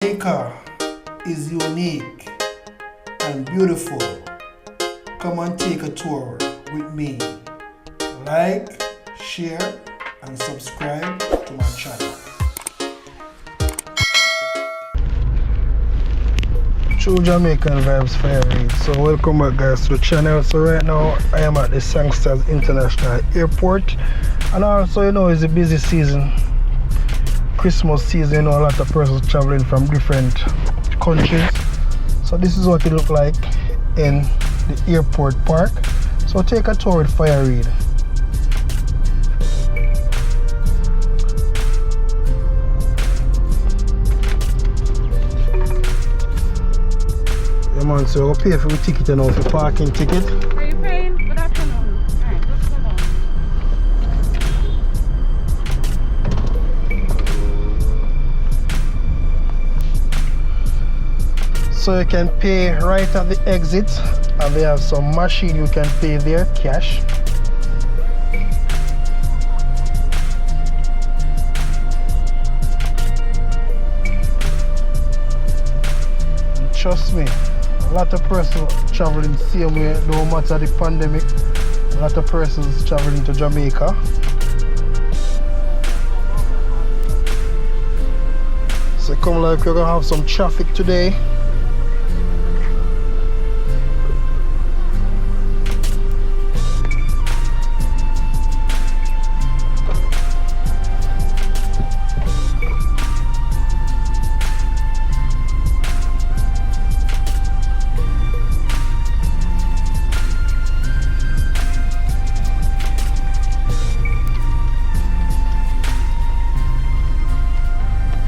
Jamaica is unique and beautiful. Come and take a tour with me. Like, share, and subscribe to my channel. True Jamaican Vibes, Fire Reid. So welcome back guys to the channel. So right now I am at the Sangsters International Airport, and also it's a busy season, Christmas season. A lot of persons traveling from different countries. So this is what it looks like in the airport park. So take a tour with Fire Reid. Yeah man, so we'll pay for the ticket and now for parking ticket. Are you paying? Good afternoon. Alright, let's go down. So you can pay right at the exit, and they have some machine you can pay there, cash. And trust me, a lot of persons traveling the same way, no matter the pandemic. A lot of persons traveling to Jamaica. So come like we're gonna have some traffic today.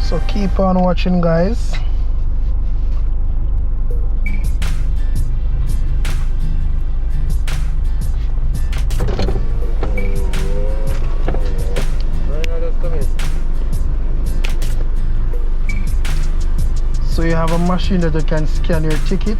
So keep on watching guys. So you have a machine that you can scan your ticket.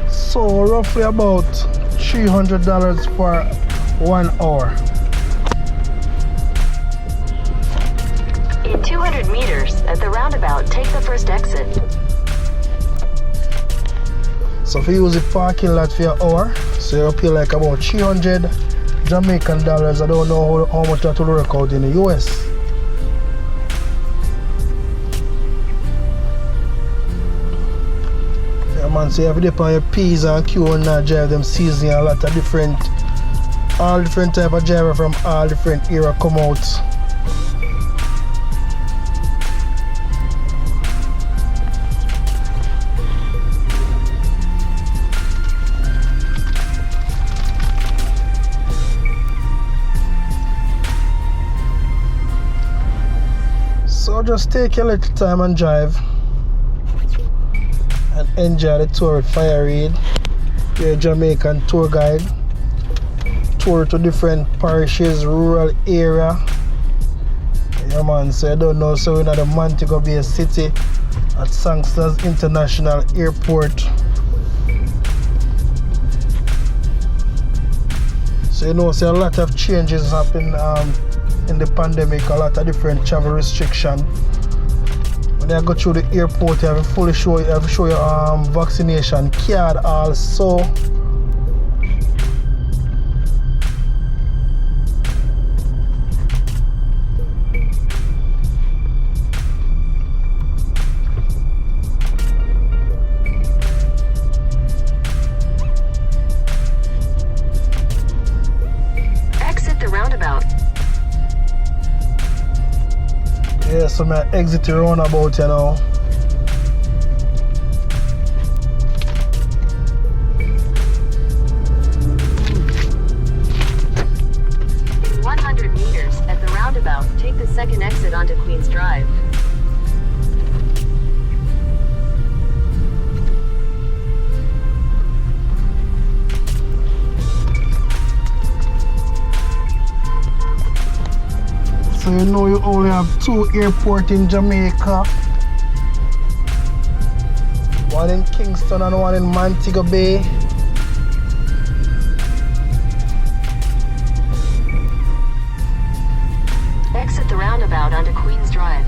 So roughly about $300 for 1 hour. In 200 meters, at the roundabout, take the first exit. So if you use the parking lot for an hour, so you'll pay like about 300 Jamaican dollars. I don't know how much that will work out in the US. Man, so you have to dip on your P's and Q and not drive them season. A lot of different, all different type of driver from all different era come out. So just take your little time and drive. And enjoy the tour with Fire Reid, your Jamaican tour guide. Tour to different parishes, rural area. Yeah man, so you don't know, so we're in the Montego Bay city at Sangsters International Airport. So so a lot of changes happen in the pandemic, a lot of different travel restrictions. When you go through the airport, you have to show your vaccination card also. Exit the roundabout. Yeah, so I exit the roundabout, you know. In 100 meters, at the roundabout, take the second exit onto Queens Drive. know you only have 2 airports in Jamaica. One in Kingston and one in Montego Bay. Exit the roundabout onto Queens Drive.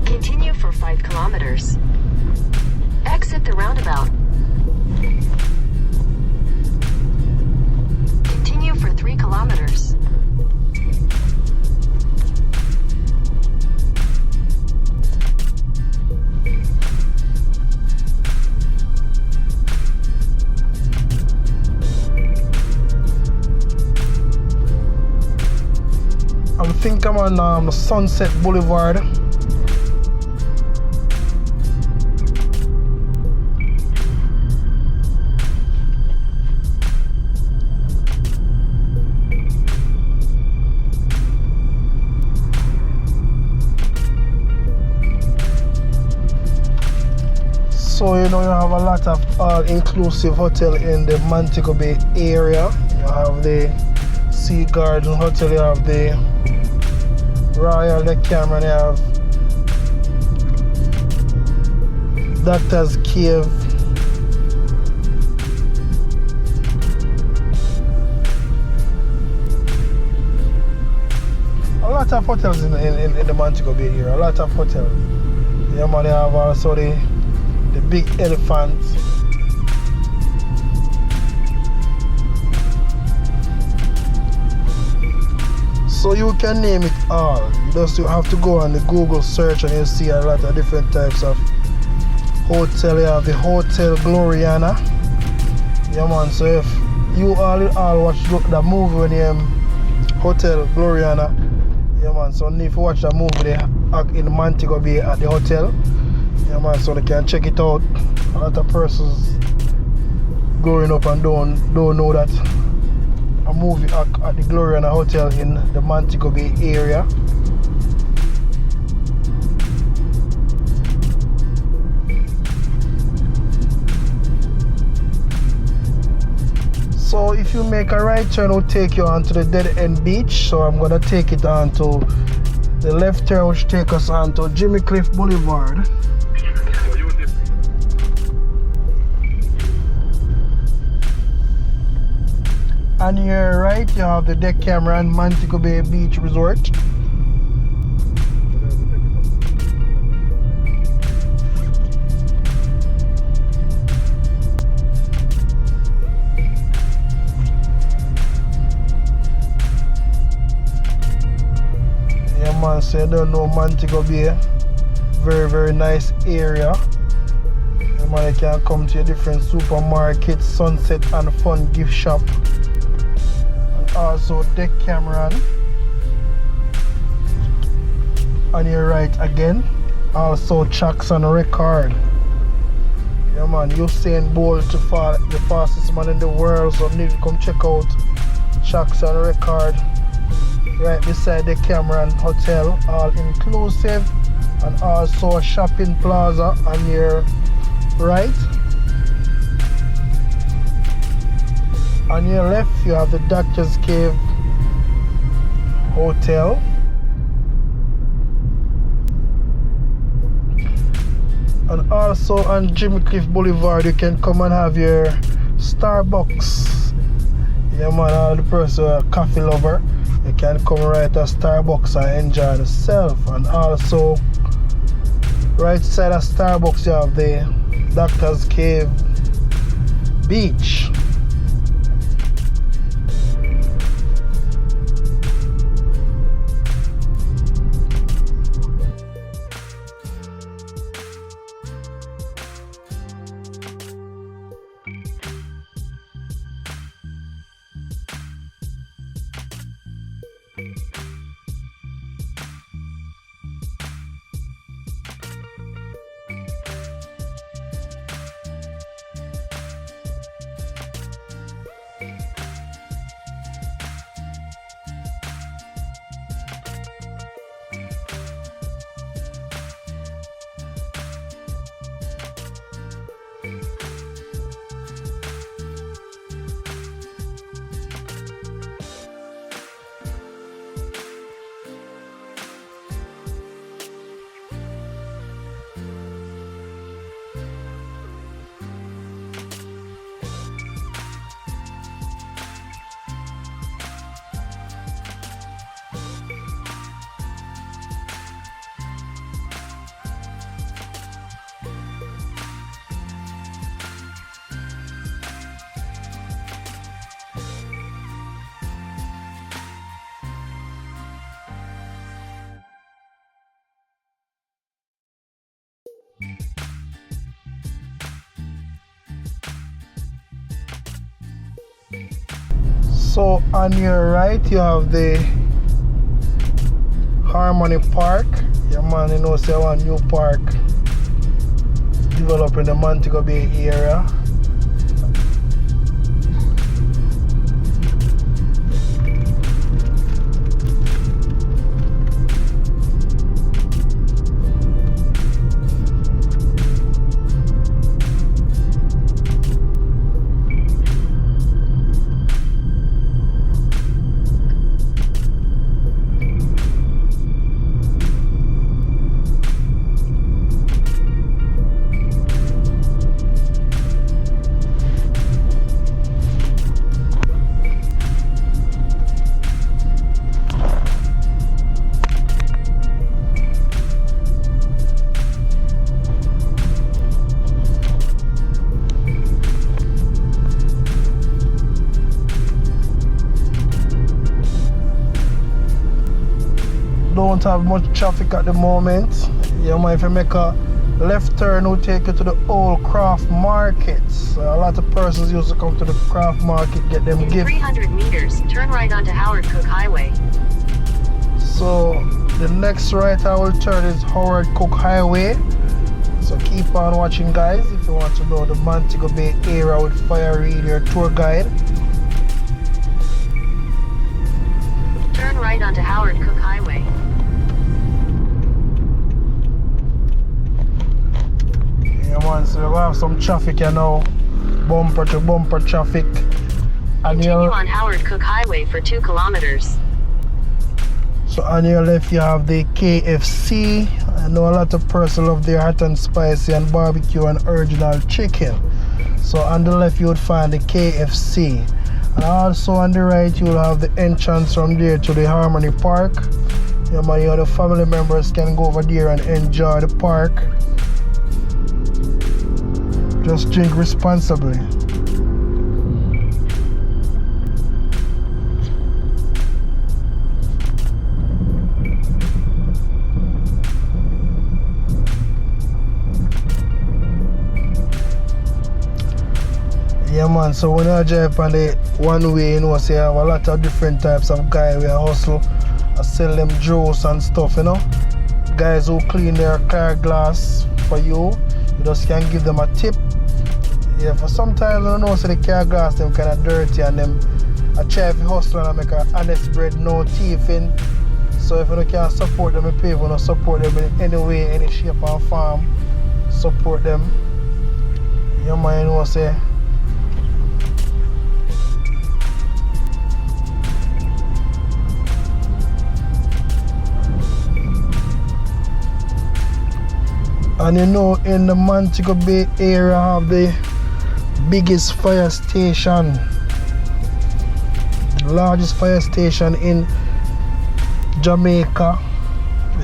Continue for 5 kilometers. Exit the roundabout. Continue for 3 kilometers. I think I'm on Sunset Boulevard. So you know you have a lot of all-inclusive hotel in the Montego Bay area. You have the Sea Garden Hotel, you have the Royal Decameron, you have Doctor's Cave. A lot of hotels in the Montego Bay area, a lot of hotels. Yeah man, you have also the Big Elephant. So you can name it all. You just have to go on the Google search and you see a lot of different types of hotel. You have the Hotel Gloriana. Yeah man, so if you all watch the movie when you Hotel Gloriana, yeah man, so if you watch the movie they act in Montego Bay at the hotel. Yeah man, so they can check it out. A lot of persons growing up and don't know that a movie at the Gloriana Hotel in the Montego Bay area. So if you make a right turn, it will take you onto the Dead End Beach. So I'm gonna take it on to the left turn, which take us on to Jimmy Cliff Boulevard. On your right, you have the Decameron Montego Bay Beach Resort. Yeah man, so you don't know Montego Bay. Very nice area. Yeah man, you can come to your different supermarkets, sunset and fun gift shop. Also Decameron on your right again. Also Jackson Record. Yeah man, Usain Bolt the fastest man in the world, so need to come check out Jackson Record right beside the Decameron Hotel, all inclusive, and also a shopping plaza on your right. On your left, you have the Doctor's Cave Hotel. And also on Jimmy Cliff Boulevard, you can come and have your Starbucks. Yeah man, all the person a coffee lover, you can come right at Starbucks and enjoy yourself. And also, right side of Starbucks, you have the Doctor's Cave Beach. So on your right you have the Harmony Park. Yeah man, you know say one new park developed in the Montego Bay area. Don't have much traffic at the moment. Yeah man, if you make a left turn, will take you to the old craft markets. A lot of persons used to come to the craft market, get them In gifts. 300 meters, turn right onto Howard Cooke Highway. So the next right I will turn is Howard Cooke Highway. So keep on watching guys if you want to know the Montego Bay area with Fire Reid, your tour guide. Turn right onto Howard Cooke Highway. Yeah man, so we have some traffic you know, bumper to bumper traffic. And Continue on Howard Cooke Highway for 2 kilometers. so on your left you have the KFC. I know a lot of persons love their hot and spicy and barbecue and original chicken. So on the left you would find the KFC. And also on the right you will have the entrance from there to the Harmony Park. Yeah man, your other family members can go over there and enjoy the park. Just drink responsibly. Yeah man, so when I drive on the one way, you know, say I have a lot of different types of guys where I hustle. I sell them juice and stuff, you know. Guys who clean their car glass for you, you just can give them a tip. Yeah, for sometimes I know, so the car glass them kind of dirty and them I try to hustle and make an honest bread, no thief in. So if you can support them, I pay for not support them in any way, any shape or form. Support them. Yeah man, you know, say. And you know, in the Montego Bay area have the biggest fire station, the largest fire station in Jamaica.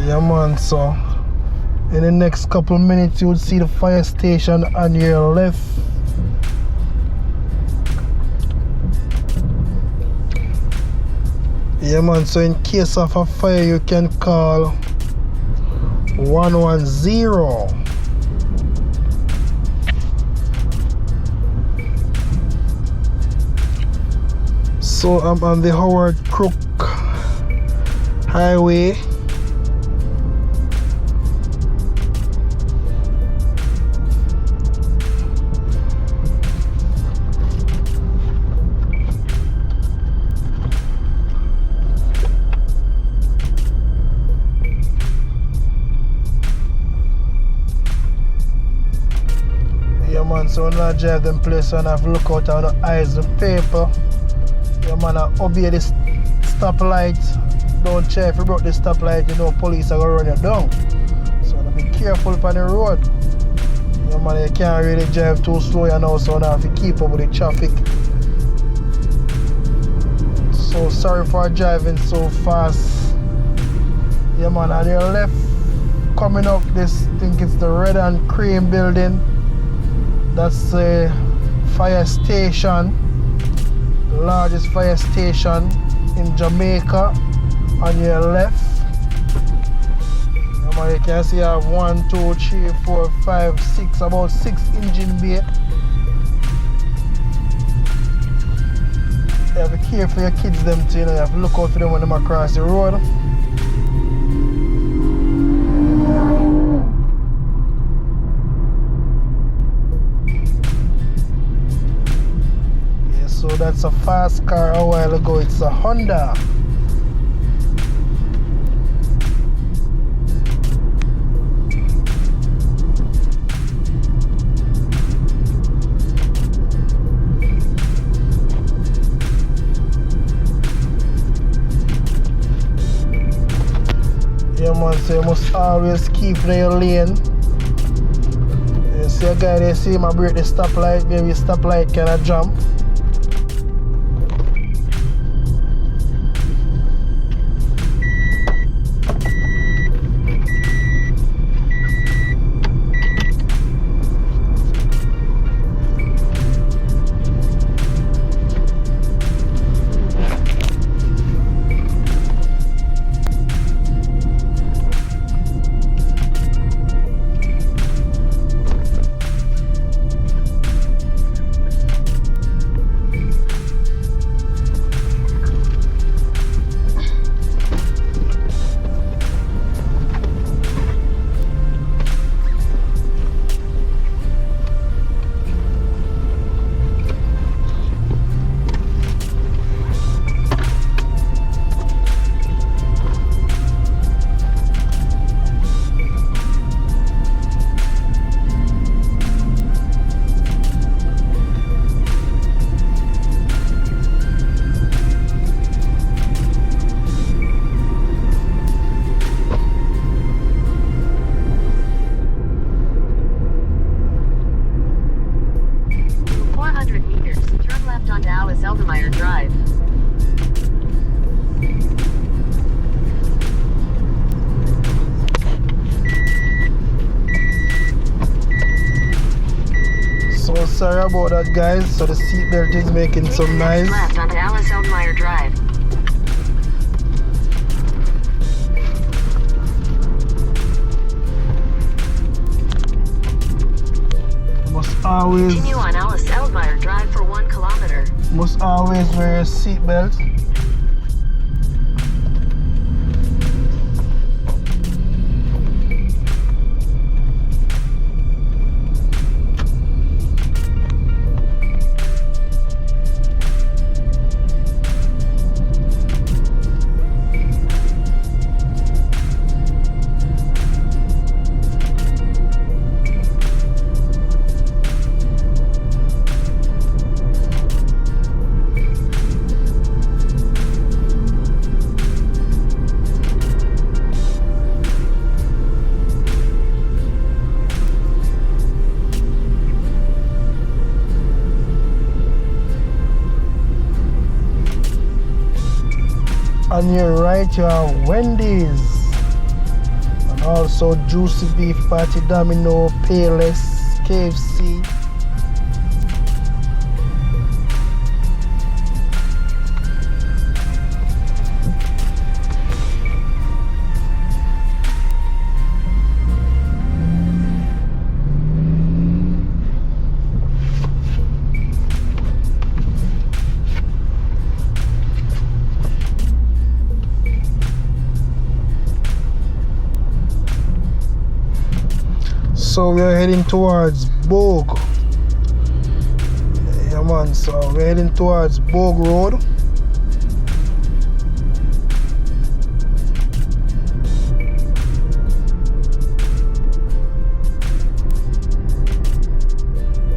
Yeah man, so in the next couple minutes you will see the fire station on your left. Yeah man, so in case of a fire you can call 110. So I'm on the Howard Cooke Highway. Man, so when I drive them place and I have to look out on the eyes of paper. Yeah man, I obey this stoplight. Don't care if you broke the stoplight, you know police are gonna run you down. So be careful on the road. Yeah man, you can't really drive too slow, you know, so now have to keep up with the traffic. So sorry for driving so fast. Yeah man, on your left coming up this, I think it's the red and cream building. That's the fire station, the largest fire station in Jamaica on your left. You can see I have 1, 2, 3, 4, 5, 6, about 6 engine bay. You have to care for your kids them too, you know, you have to look out for them when they cross the road. Yeah, so that's a fast car a while ago, it's a Honda. Yeah man, so you must always keep in your lane. You see a guy there, see him a break the stoplight, maybe stoplight kind of jump. Sorry about that guys, so the seatbelt is making some noise. Left onto Alice Eldmeyer Drive. Must always continue on Alice Eldmeyer Drive for 1 kilometer. Must always wear a seatbelt. On your right you have Wendy's and also Juicy Beef Patty, Domino, Payless, KFC. So we're heading towards Bogue. Yeah man, so we're heading towards Bogue Road.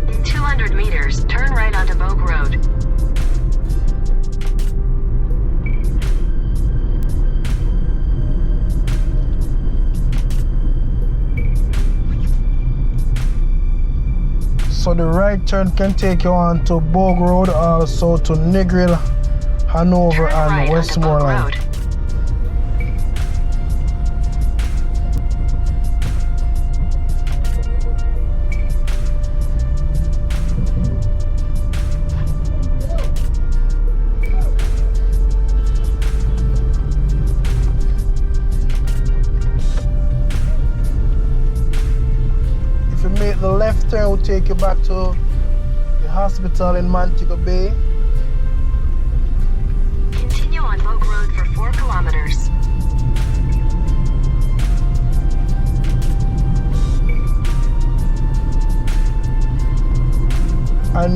In 200 meters, turn right onto Bogue Road. So the right turn can take you on to Bogue Road, also to Negril, Hanover and right Westmoreland. The left turn will take you back to the hospital in Montego Bay.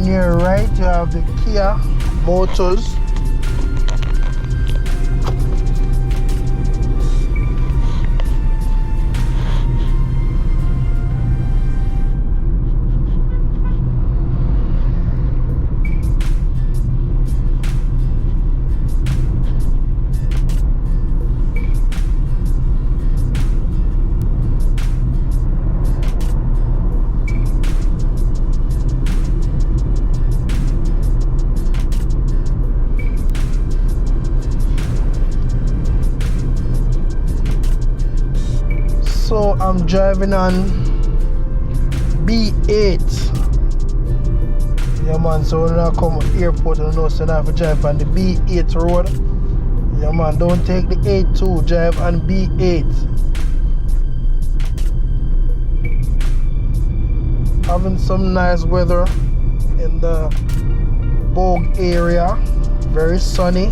On your right, you have the Kia Motors. So I'm driving on B8. Yeah man, so when I come airport, I know so I have to drive on the B8 road. Yeah man, don't take the 82, drive on B8. Having some nice weather in the Bogue area. Very sunny.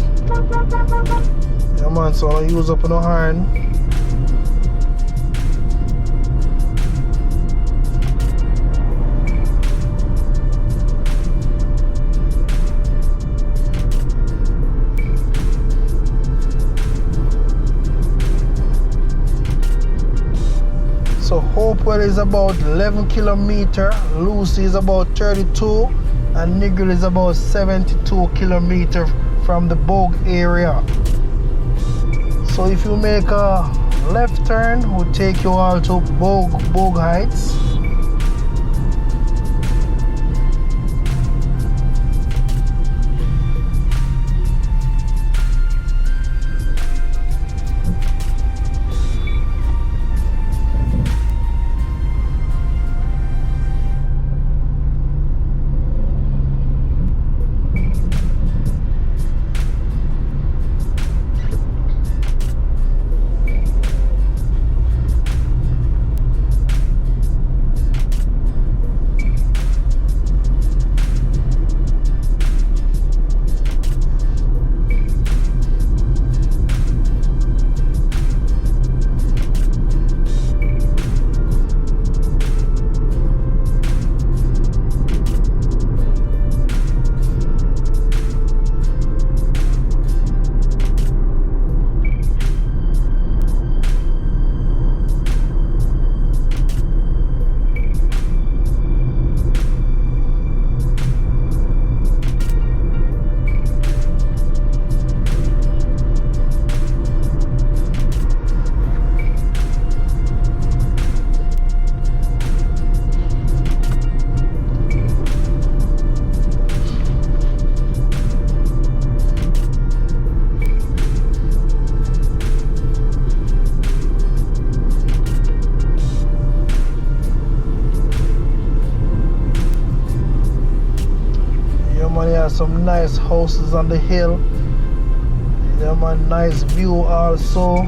Yeah man, so I use up on the horn. So Hopewell is about 11 kilometers, Lucy is about 32, and Nigel is about 72 kilometers from the Bogue area. So if you make a left turn, we'll take you all to Bogue Heights. Some nice houses on the hill. Yeah man, nice view also.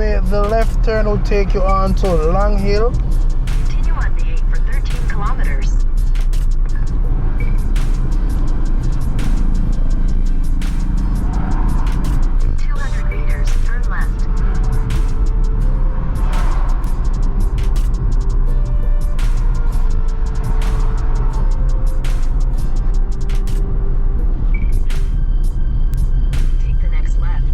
make the left turn will take you on to Long Hill. Continue on the 8 for 13 kilometers. In 200 meters, turn left. Take the next left.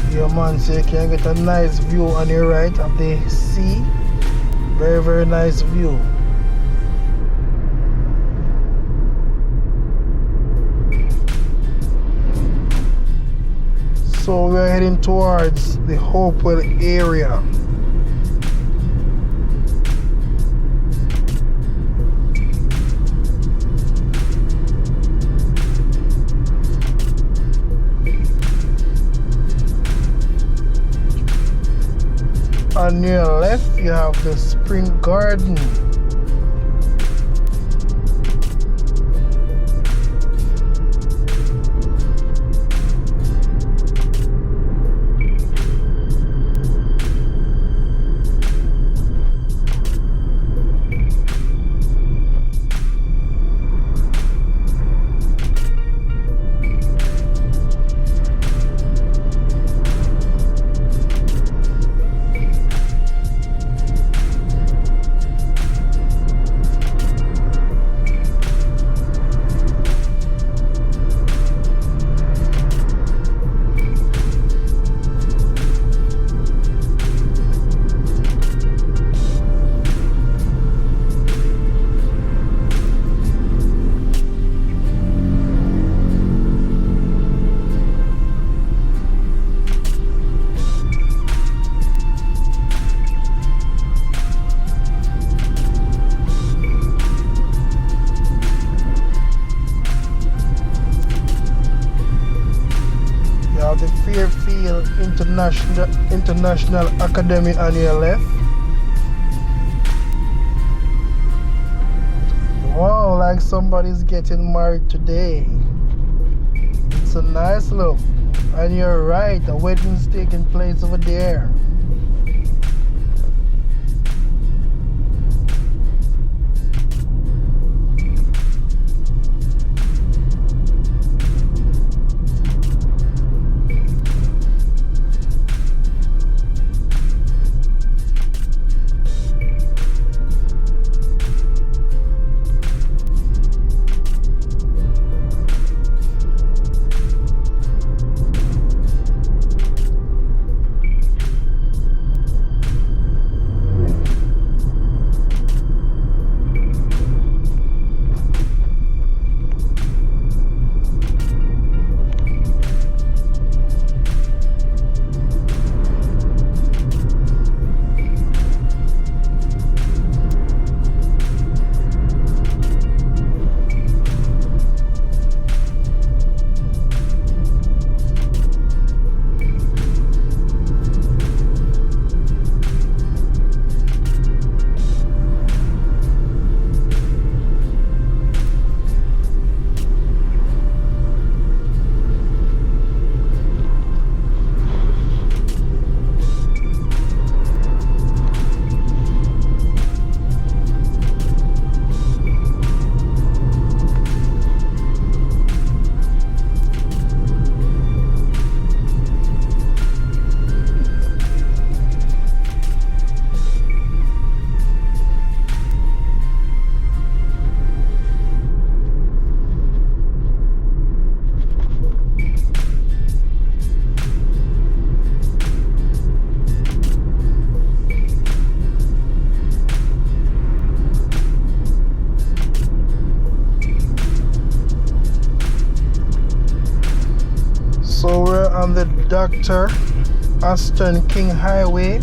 Yeah man, so you can get a nice view on your right of the sea. Very, very nice view. So we're heading towards the Hopewell area. On your left, you have the Spring Garden. The Fairfield International Academy on your left. Wow, like somebody's getting married today. It's a nice look. On your right, a wedding's taking place over there. So we're on the Dr. Aston King Highway.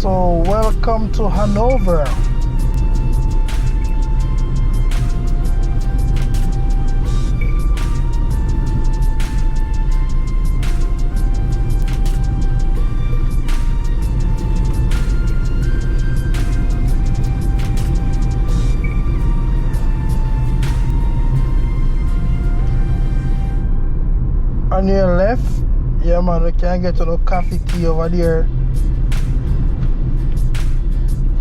So welcome to Hanover. On your left, yeah man, we can get to the coffee tea over there.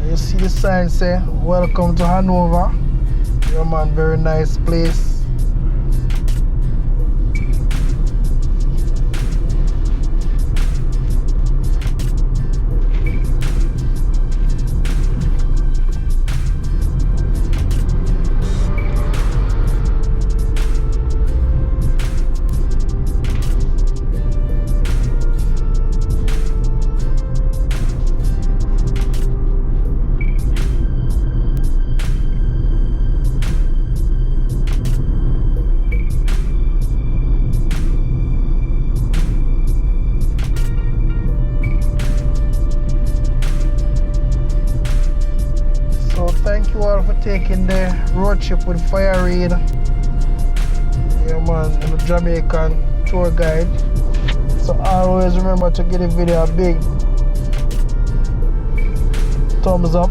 You see the sign say, welcome to Hanover. Yeah man, very nice place. Thank you all for taking the road trip with Fire Reid. Yeah man, I'm a Jamaican tour guide. So always remember to give the video a big thumbs up.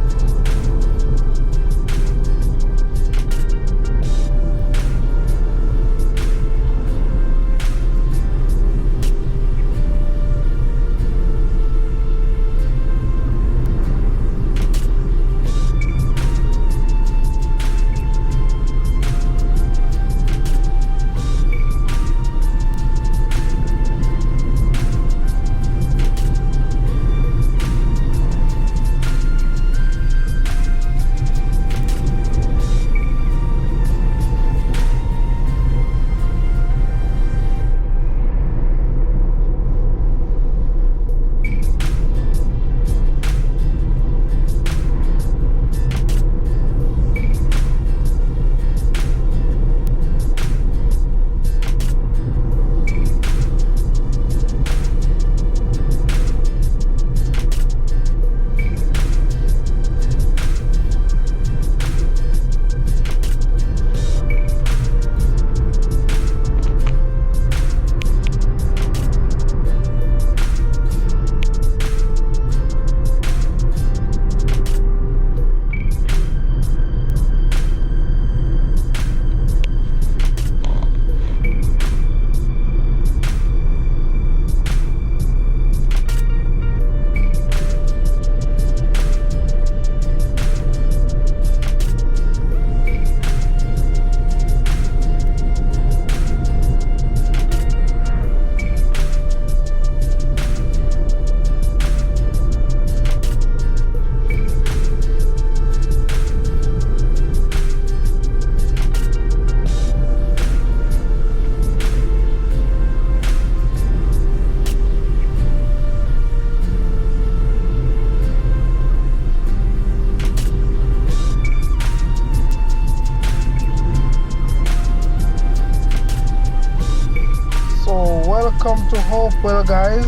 Welcome to Hopewell, guys.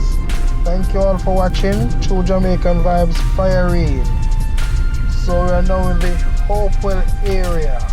Thank you all for watching True Jamaican Vibes Fire Reid. So we are now in the Hopewell area.